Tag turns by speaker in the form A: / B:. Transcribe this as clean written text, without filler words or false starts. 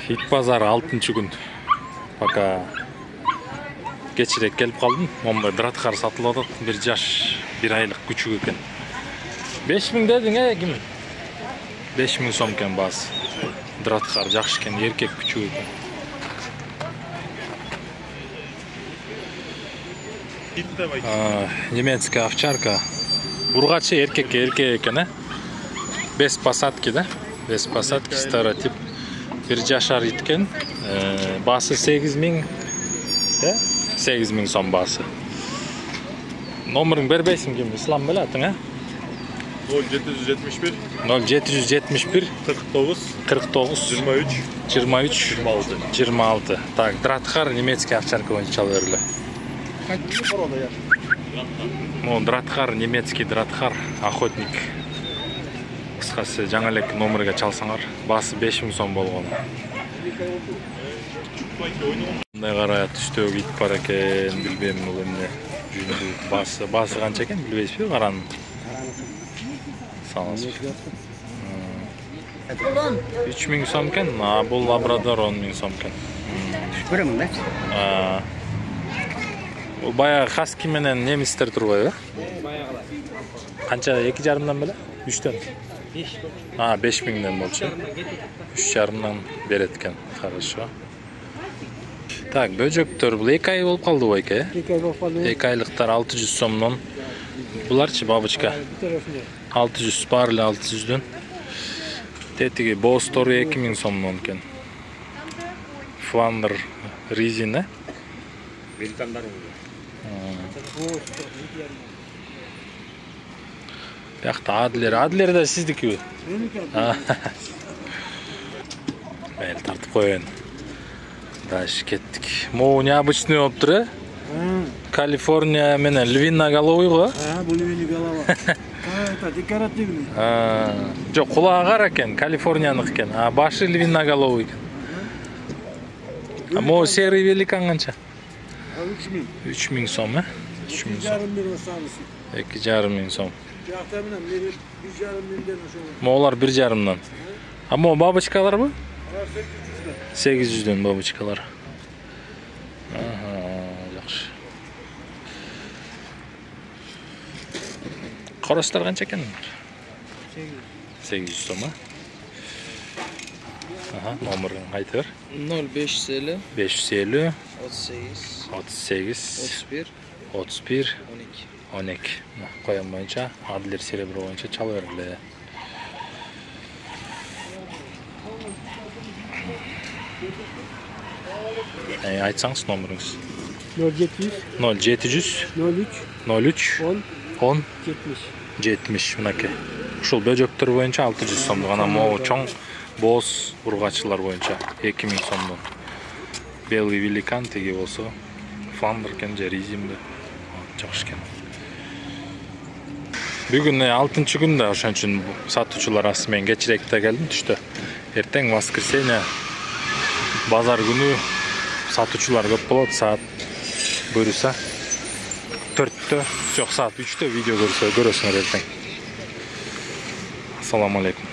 A: Ит базары 6-чы күн. Пока кечирээк келип калдым. Момбай дратхар сатылып атат. 1 жаш, 1 айлык күчүк экен. 5000 дедиң, ким? 5000 сом экен баасы. Дратхар жакшы экен, эркек күчүк экен. Немецкая овчарка. Ургачы эркек экен, без посадки, да? Без посадки, старотип. 1 жашар иткен. Басы 8000, да? 8000 сом басы. Номерин бербейсиң ким? Ислам белатың,
B: 0771
A: 0771 49 23 26. Так, Дратхар немецкий овчарка боюнча чалып бергиле. Ну, Дратхар, немецкий Дратхар, охотник. Кыскасы жаңы элек номерге чалсаңар, басы 5000 сом болгон. Мындай карая түштөгү ит бар экен, билбейм бул эмне. Жүндү басы канча экен, билбейсизби каранын? Саласыз. 3000 сом экен, бул лабрадор 10000 сом экен.
C: Көрөмүн да.
A: Бул баягы хаски менен немистер турбайбы? Канча 2,5-дан беле? 3төн? 5000ден болчу. 3,5-дан берет экен. Хорошо. Так, бөжөктөр бул 2 ай болуп калды го эке?
C: 2 ай болуп калды.
A: 2 айлыктар 600 сомдон. Буларчы бабочка? 600 бар эле 600дөн. Тетиги Бостор 2000 сомдон экен. Фландер резина.
B: Британдар
A: Бияқта Адлер да сиздикиби? Мейли тартып коеюн. Дальше кеттик. Могу необычный болуптур, Калифорния менен львиноголовый го?
C: Бул львиноголовый. Это декоративный.
A: Жок, кулагы кара экен, Калифорнияныкы экен. Башы львиноголовый экен. Могу серый великан канча? 3000 сом, 3000 сом. 2,5 сом. Моолар 1,5-дан. Мо бабочкаларбы? 800дөн бабочкалар. Жакшы. Коростор канча экен? 800 сом, номерин айтып бер.
D: 0550
A: 550
D: 38
A: 31 12. Коям боюнча, Адлер серебро боюнча чалып бергиле. Айтсаңыз номеріңіз? 0700 03 10 70. Мынаке. Ушул бөжөктөр боюнча 600 сомдон, ана могу чоң боз ургачылар боюнча 2000 сомдон. Белый великан теги болсо Фландер экен же резинби. Жакшы экен. Бүгүн 6-чы күн да, ошон үчүн сатуучулар асы мен кечирээкте келдим түштө. Эртең воскресенье базар күнү сатуучулар көп болот. Саат буюрса 4-тө, жок, саат 3-тө видео көрсөңөр эртең. Ассаламу алейкум.